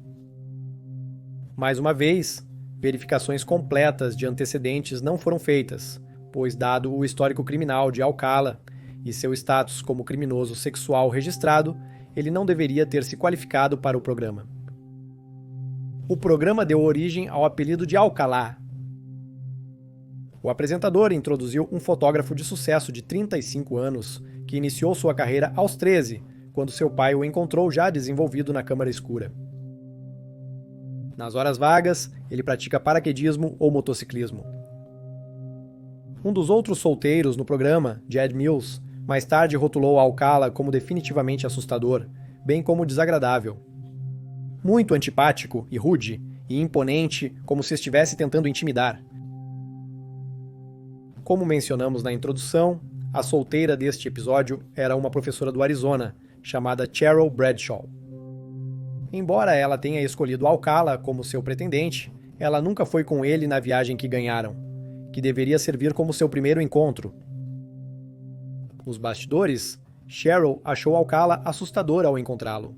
Mais uma vez, verificações completas de antecedentes não foram feitas, pois, dado o histórico criminal de Alcala e seu status como criminoso sexual registrado, ele não deveria ter se qualificado para o programa. O programa deu origem ao apelido de Alcalá. O apresentador introduziu um fotógrafo de sucesso de 35 anos, que iniciou sua carreira aos 13, quando seu pai o encontrou já desenvolvido na câmara escura. Nas horas vagas, ele pratica paraquedismo ou motociclismo. Um dos outros solteiros no programa, Jed Mills, mais tarde rotulou Alcala como definitivamente assustador, bem como desagradável. Muito antipático e rude, e imponente, como se estivesse tentando intimidar. Como mencionamos na introdução, a solteira deste episódio era uma professora do Arizona, chamada Cheryl Bradshaw. Embora ela tenha escolhido Alcala como seu pretendente, ela nunca foi com ele na viagem que ganharam, que deveria servir como seu primeiro encontro. Nos bastidores, Cheryl achou Alcala assustador ao encontrá-lo.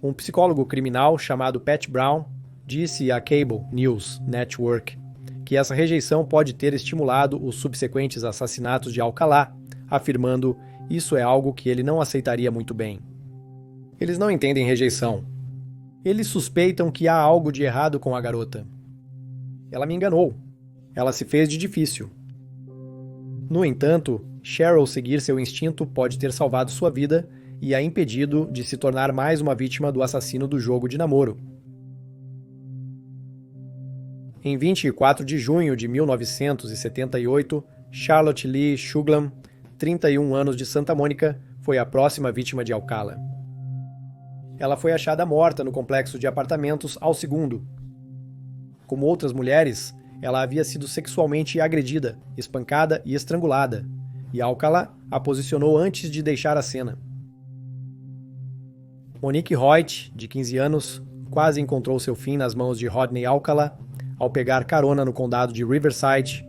Um psicólogo criminal chamado Pat Brown disse à Cable News Network que essa rejeição pode ter estimulado os subsequentes assassinatos de Alcala, afirmando isso é algo que ele não aceitaria muito bem. Eles não entendem rejeição. Eles suspeitam que há algo de errado com a garota. Ela me enganou. Ela se fez de difícil. No entanto, Cheryl seguir seu instinto pode ter salvado sua vida e a impedido de se tornar mais uma vítima do assassino do jogo de namoro. Em 24 de junho de 1978, Charlotte Lee Shuglam, 31 anos, de Santa Mônica, foi a próxima vítima de Alcala. Ela foi achada morta no complexo de apartamentos ao segundo. Como outras mulheres, ela havia sido sexualmente agredida, espancada e estrangulada, e Alcala a posicionou antes de deixar a cena. Monique Hoyt, de 15 anos, quase encontrou seu fim nas mãos de Rodney Alcala ao pegar carona no condado de Riverside.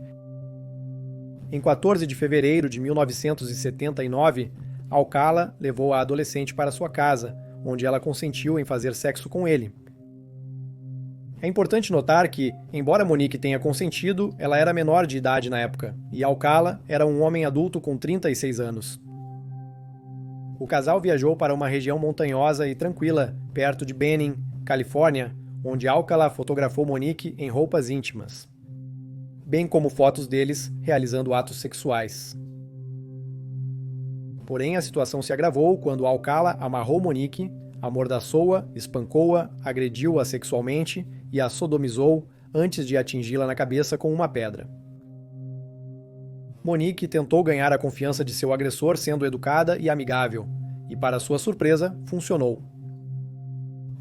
Em 14 de fevereiro de 1979, Alcala levou a adolescente para sua casa, onde ela consentiu em fazer sexo com ele. É importante notar que, embora Monique tenha consentido, ela era menor de idade na época, e Alcala era um homem adulto com 36 anos. O casal viajou para uma região montanhosa e tranquila, perto de Benning, Califórnia, onde Alcala fotografou Monique em roupas íntimas, bem como fotos deles realizando atos sexuais. Porém, a situação se agravou quando Alcala amarrou Monique, amordaçou-a, espancou-a, agrediu-a sexualmente e a sodomizou antes de atingi-la na cabeça com uma pedra. Monique tentou ganhar a confiança de seu agressor sendo educada e amigável, e para sua surpresa, funcionou.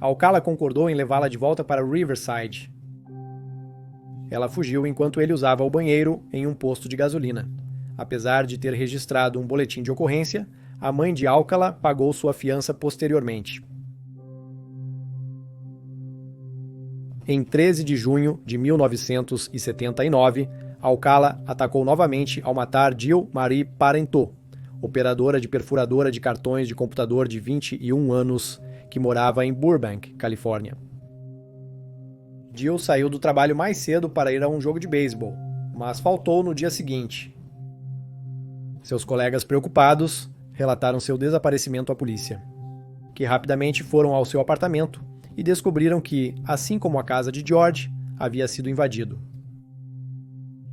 Alcala concordou em levá-la de volta para Riverside. Ela fugiu enquanto ele usava o banheiro em um posto de gasolina. Apesar de ter registrado um boletim de ocorrência, a mãe de Alcala pagou sua fiança posteriormente. Em 13 de junho de 1979, Alcala atacou novamente ao matar Jill Marie Parenteau, operadora de perfuradora de cartões de computador de 21 anos, que morava em Burbank, Califórnia. Jill saiu do trabalho mais cedo para ir a um jogo de beisebol, mas faltou no dia seguinte. Seus colegas preocupados relataram seu desaparecimento à polícia, que rapidamente foram ao seu apartamento e descobriram que, assim como a casa de George, havia sido invadido.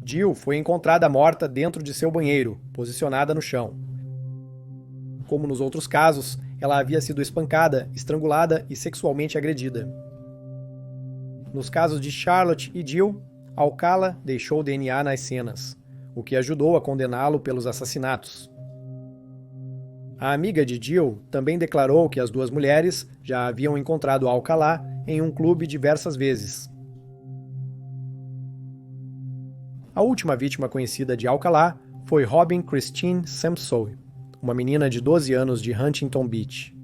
Jill foi encontrada morta dentro de seu banheiro, posicionada no chão. Como nos outros casos, ela havia sido espancada, estrangulada e sexualmente agredida. Nos casos de Charlotte e Jill, Alcala deixou DNA nas cenas, o que ajudou a condená-lo pelos assassinatos. A amiga de Jill também declarou que as duas mulheres já haviam encontrado Alcala em um clube diversas vezes. A última vítima conhecida de Alcala foi Robin Christine Sampson, uma menina de 12 anos de Huntington Beach.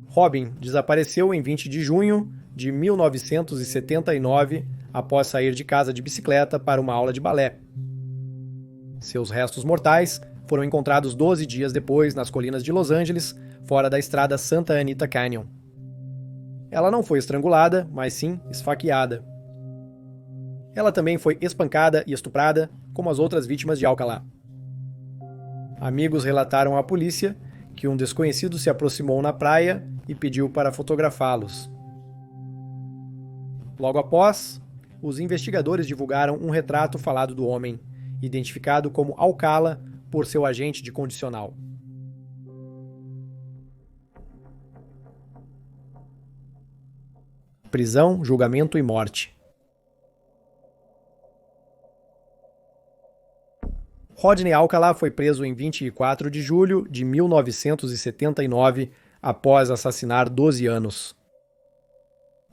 Robin desapareceu em 20 de junho de 1979 após sair de casa de bicicleta para uma aula de balé. Seus restos mortais foram encontrados 12 dias depois nas colinas de Los Angeles, fora da estrada Santa Anita Canyon. Ela não foi estrangulada, mas sim esfaqueada. Ela também foi espancada e estuprada, como as outras vítimas de Alcala. Amigos relataram à polícia que um desconhecido se aproximou na praia e pediu para fotografá-los. Logo após, os investigadores divulgaram um retrato falado do homem, identificado como Alcala por seu agente de condicional. Prisão, julgamento e morte. Rodney Alcala foi preso em 24 de julho de 1979 após assassinar 12 anos.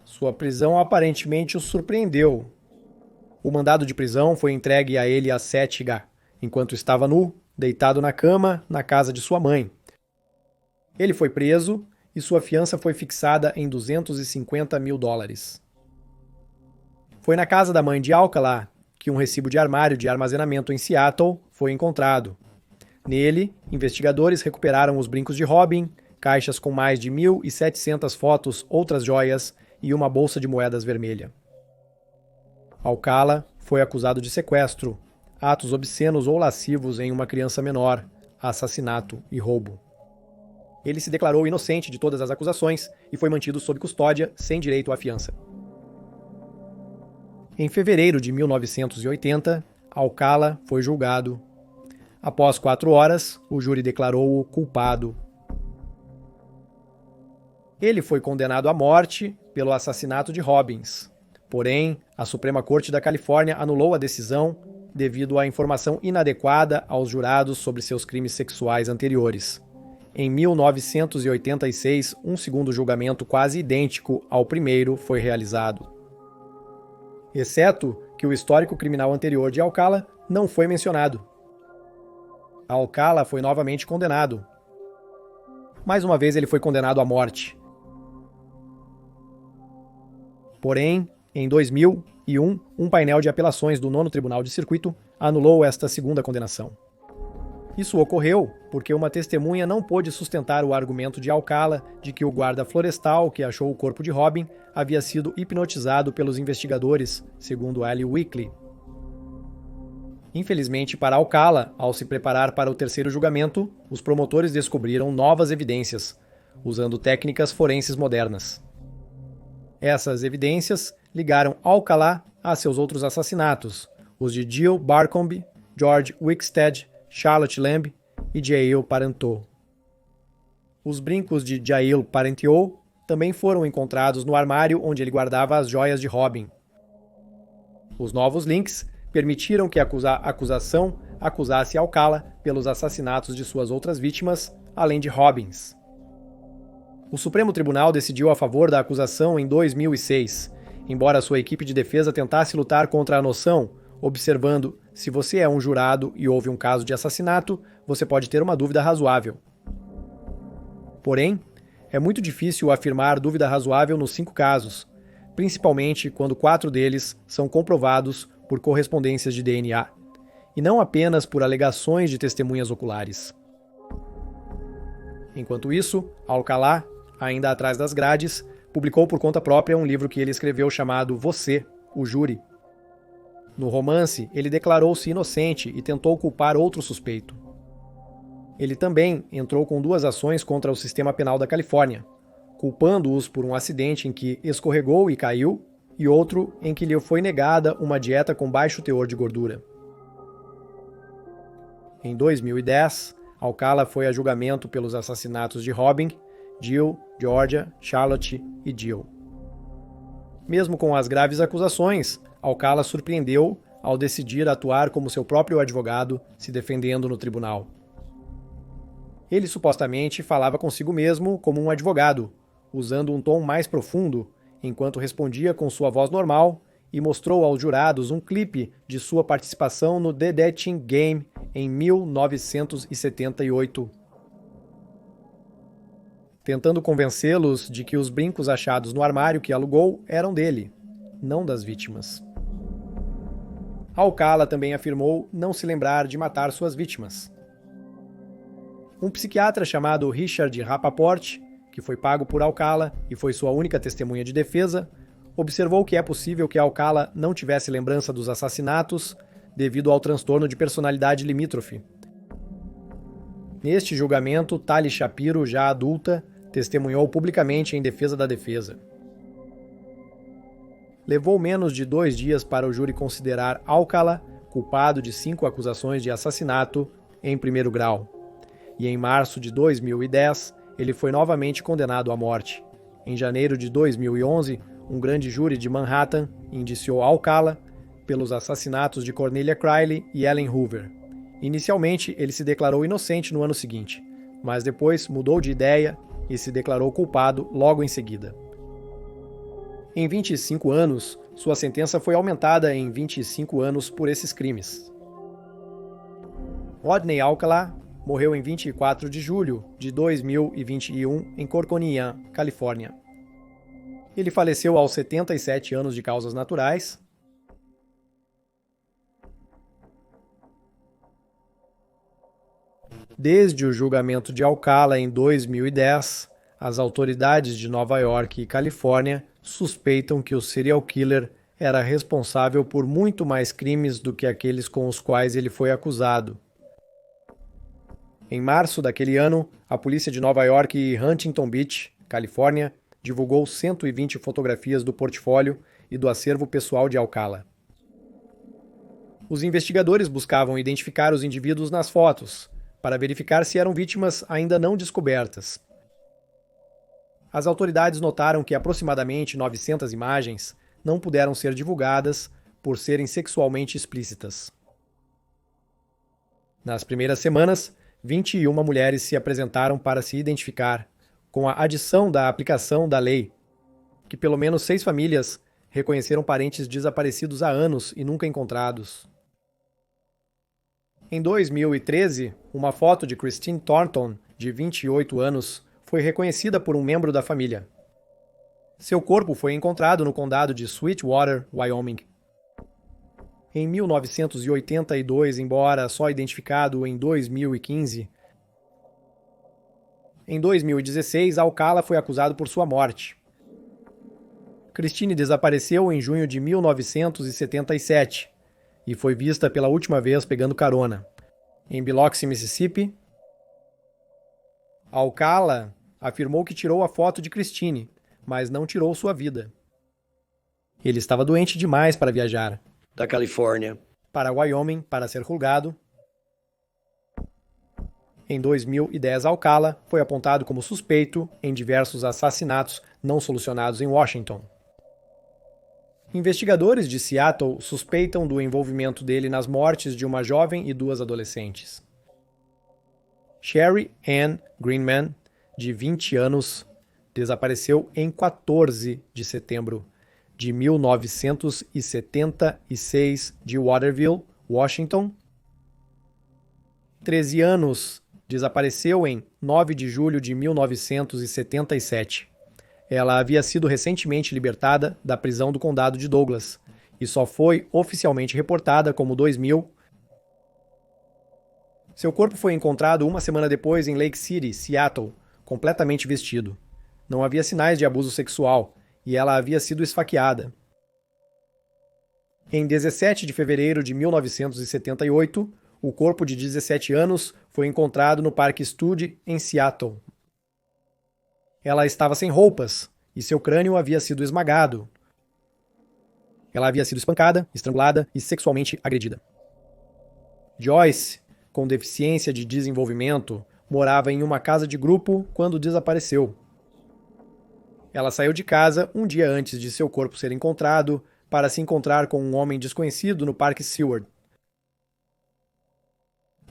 Sua prisão aparentemente o surpreendeu. O mandado de prisão foi entregue a ele às 7h, enquanto estava nu, deitado na cama, na casa de sua mãe. Ele foi preso e sua fiança foi fixada em $250 mil. Foi na casa da mãe de Alcala que um recibo de armário de armazenamento em Seattle foi encontrado. Nele, investigadores recuperaram os brincos de Robin, caixas com mais de 1.700 fotos, outras joias e uma bolsa de moedas vermelha. Alcala foi acusado de sequestro, atos obscenos ou lascivos em uma criança menor, assassinato e roubo. Ele se declarou inocente de todas as acusações e foi mantido sob custódia, sem direito à fiança. Em fevereiro de 1980, Alcala foi julgado. Após 4 horas, o júri declarou-o culpado. Ele foi condenado à morte pelo assassinato de Robbins. Porém, a Suprema Corte da Califórnia anulou a decisão devido à informação inadequada aos jurados sobre seus crimes sexuais anteriores. Em 1986, um segundo julgamento quase idêntico ao primeiro foi realizado. Exceto que o histórico criminal anterior de Alcala não foi mencionado. Alcala foi novamente condenado. Mais uma vez ele foi condenado à morte. Porém, em 2001, um painel de apelações do 9º Tribunal de Circuito anulou esta segunda condenação. Isso ocorreu porque uma testemunha não pôde sustentar o argumento de Alcala de que o guarda florestal que achou o corpo de Robin havia sido hipnotizado pelos investigadores, segundo Ali Weekly. Infelizmente para Alcala, ao se preparar para o terceiro julgamento, os promotores descobriram novas evidências, usando técnicas forenses modernas. Essas evidências ligaram Alcala a seus outros assassinatos, os de Jill Barcombe, George Wickstead, Charlotte Lamb e Jael Parenteau. Os brincos de Jael Parenteau também foram encontrados no armário onde ele guardava as joias de Robin. Os novos links permitiram que a acusação acusasse Alcala pelos assassinatos de suas outras vítimas, além de Robbins. O Supremo Tribunal decidiu a favor da acusação em 2006, embora sua equipe de defesa tentasse lutar contra a noção, observando: se você é um jurado e houve um caso de assassinato, você pode ter uma dúvida razoável. Porém, é muito difícil afirmar dúvida razoável nos 5 casos, principalmente quando 4 deles são comprovados por correspondências de DNA, e não apenas por alegações de testemunhas oculares. Enquanto isso, Alcala, ainda atrás das grades, publicou por conta própria um livro que ele escreveu chamado Você, o Júri. No romance, ele declarou-se inocente e tentou culpar outro suspeito. Ele também entrou com 2 ações contra o sistema penal da Califórnia, culpando-os por um acidente em que escorregou e caiu, e outro em que lhe foi negada uma dieta com baixo teor de gordura. Em 2010, Alcala foi a julgamento pelos assassinatos de Robin, Jill, Georgia, Charlotte e Jill. Mesmo com as graves acusações, Alcala surpreendeu ao decidir atuar como seu próprio advogado, se defendendo no tribunal. Ele supostamente falava consigo mesmo como um advogado, usando um tom mais profundo, enquanto respondia com sua voz normal, e mostrou aos jurados um clipe de sua participação no The Dating Game em 1978. Tentando convencê-los de que os brincos achados no armário que alugou eram dele, não das vítimas. Alcala também afirmou não se lembrar de matar suas vítimas. Um psiquiatra chamado Richard Rappaport, que foi pago por Alcala e foi sua única testemunha de defesa, observou que é possível que Alcala não tivesse lembrança dos assassinatos devido ao transtorno de personalidade limítrofe. Neste julgamento, Tali Shapiro, já adulta, testemunhou publicamente em defesa da defesa. Levou menos de 2 dias para o júri considerar Alcala culpado de 5 acusações de assassinato em primeiro grau. E em março de 2010, ele foi novamente condenado à morte. Em janeiro de 2011, um grande júri de Manhattan indiciou Alcala pelos assassinatos de Cornelia Crilley e Ellen Hoover. Inicialmente, ele se declarou inocente no ano seguinte, mas depois mudou de ideia e se declarou culpado logo em seguida. Em 25 anos, sua sentença foi aumentada em 25 anos por esses crimes. Rodney Alcala morreu em 24 de julho de 2021 em Corcoran, Califórnia. Ele faleceu aos 77 anos de causas naturais. Desde o julgamento de Alcala em 2010, as autoridades de Nova York e Califórnia suspeitam que o serial killer era responsável por muito mais crimes do que aqueles com os quais ele foi acusado. Em março daquele ano, a polícia de Nova York e Huntington Beach, Califórnia, divulgou 120 fotografias do portfólio e do acervo pessoal de Alcala. Os investigadores buscavam identificar os indivíduos nas fotos, para verificar se eram vítimas ainda não descobertas. As autoridades notaram que aproximadamente 900 imagens não puderam ser divulgadas por serem sexualmente explícitas. Nas primeiras semanas, 21 mulheres se apresentaram para se identificar, com a adição da aplicação da lei, que pelo menos 6 famílias reconheceram parentes desaparecidos há anos e nunca encontrados. Em 2013, uma foto de Christine Thornton, de 28 anos, foi reconhecida por um membro da família. Seu corpo foi encontrado no condado de Sweetwater, Wyoming. Em 1982, embora só identificado em 2015, em 2016, Alcala foi acusado por sua morte. Christine desapareceu em junho de 1977 e foi vista pela última vez pegando carona. Em Biloxi, Mississippi, Alcala afirmou que tirou a foto de Christine, mas não tirou sua vida. Ele estava doente demais para viajar Da Califórnia. para Wyoming para ser julgado. Em 2010, Alcala foi apontado como suspeito em diversos assassinatos não solucionados em Washington. Investigadores de Seattle suspeitam do envolvimento dele nas mortes de uma jovem e 2 adolescentes. Sherry Ann Greenman, de 20 anos, desapareceu em 14 de setembro de 1976 de Waterville, Washington. 13 anos, desapareceu em 9 de julho de 1977. Ela havia sido recentemente libertada da prisão do condado de Douglas e só foi oficialmente reportada como 2000. Seu corpo foi encontrado uma semana depois em Lake City, Seattle, completamente vestido. Não havia sinais de abuso sexual e ela havia sido esfaqueada. Em 17 de fevereiro de 1978, o corpo de 17 anos foi encontrado no Parque Studd, em Seattle. Ela estava sem roupas e seu crânio havia sido esmagado. Ela havia sido espancada, estrangulada e sexualmente agredida. Joyce, com deficiência de desenvolvimento, morava em uma casa de grupo quando desapareceu. Ela saiu de casa um dia antes de seu corpo ser encontrado para se encontrar com um homem desconhecido no Parque Seward.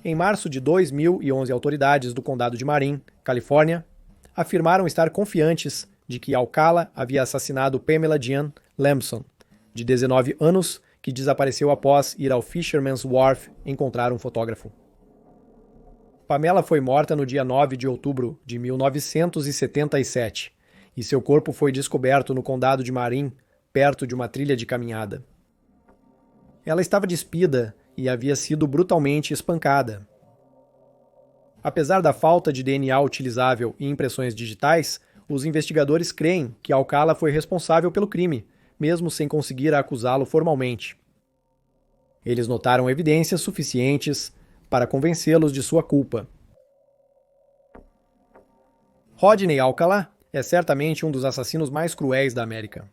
Em março de 2011, autoridades do condado de Marin, Califórnia, afirmaram estar confiantes de que Alcala havia assassinado Pamela Jean Lamson, de 19 anos, que desapareceu após ir ao Fisherman's Wharf encontrar um fotógrafo. Pamela foi morta no dia 9 de outubro de 1977 e seu corpo foi descoberto no condado de Marin, perto de uma trilha de caminhada. Ela estava despida e havia sido brutalmente espancada. Apesar da falta de DNA utilizável e impressões digitais, os investigadores creem que Alcala foi responsável pelo crime, mesmo sem conseguir acusá-lo formalmente. Eles notaram evidências suficientes para convencê-los de sua culpa. Rodney Alcala é certamente um dos assassinos mais cruéis da América.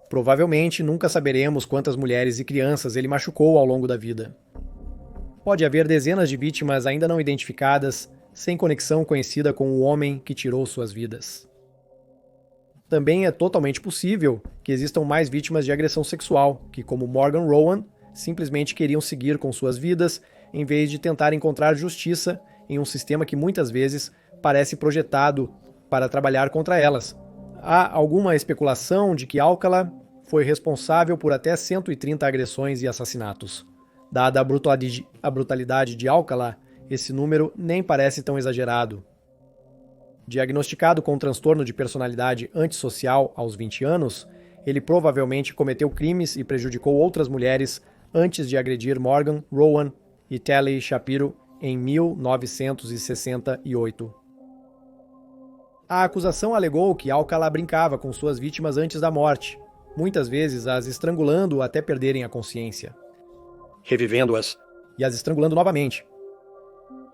Provavelmente nunca saberemos quantas mulheres e crianças ele machucou ao longo da vida. Pode haver dezenas de vítimas ainda não identificadas, sem conexão conhecida com o homem que tirou suas vidas. Também é totalmente possível que existam mais vítimas de agressão sexual, que, como Morgan Rowan, simplesmente queriam seguir com suas vidas em vez de tentar encontrar justiça em um sistema que muitas vezes parece projetado para trabalhar contra elas. Há alguma especulação de que Alcala foi responsável por até 130 agressões e assassinatos. Dada a brutalidade de Alcala, esse número nem parece tão exagerado. Diagnosticado com transtorno de personalidade antissocial aos 20 anos, ele provavelmente cometeu crimes e prejudicou outras mulheres antes de agredir Morgan, Rowan e Tally Shapiro em 1968. A acusação alegou que Alcala brincava com suas vítimas antes da morte, muitas vezes as estrangulando até perderem a consciência. Revivendo-as. E as estrangulando novamente.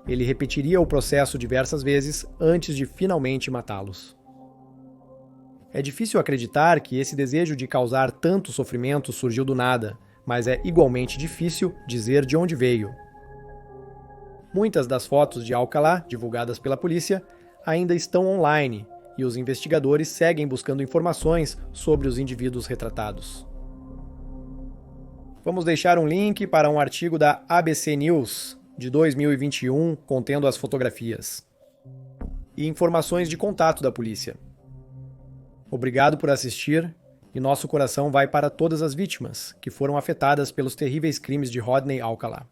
Ele repetiria o processo diversas vezes antes de finalmente matá-los. É difícil acreditar que esse desejo de causar tanto sofrimento surgiu do nada, mas é igualmente difícil dizer de onde veio. Muitas das fotos de Alcalá, divulgadas pela polícia, ainda estão online e os investigadores seguem buscando informações sobre os indivíduos retratados. Vamos deixar um link para um artigo da ABC News de 2021 contendo as fotografias e informações de contato da polícia. Obrigado por assistir e nosso coração vai para todas as vítimas que foram afetadas pelos terríveis crimes de Rodney Alcalá.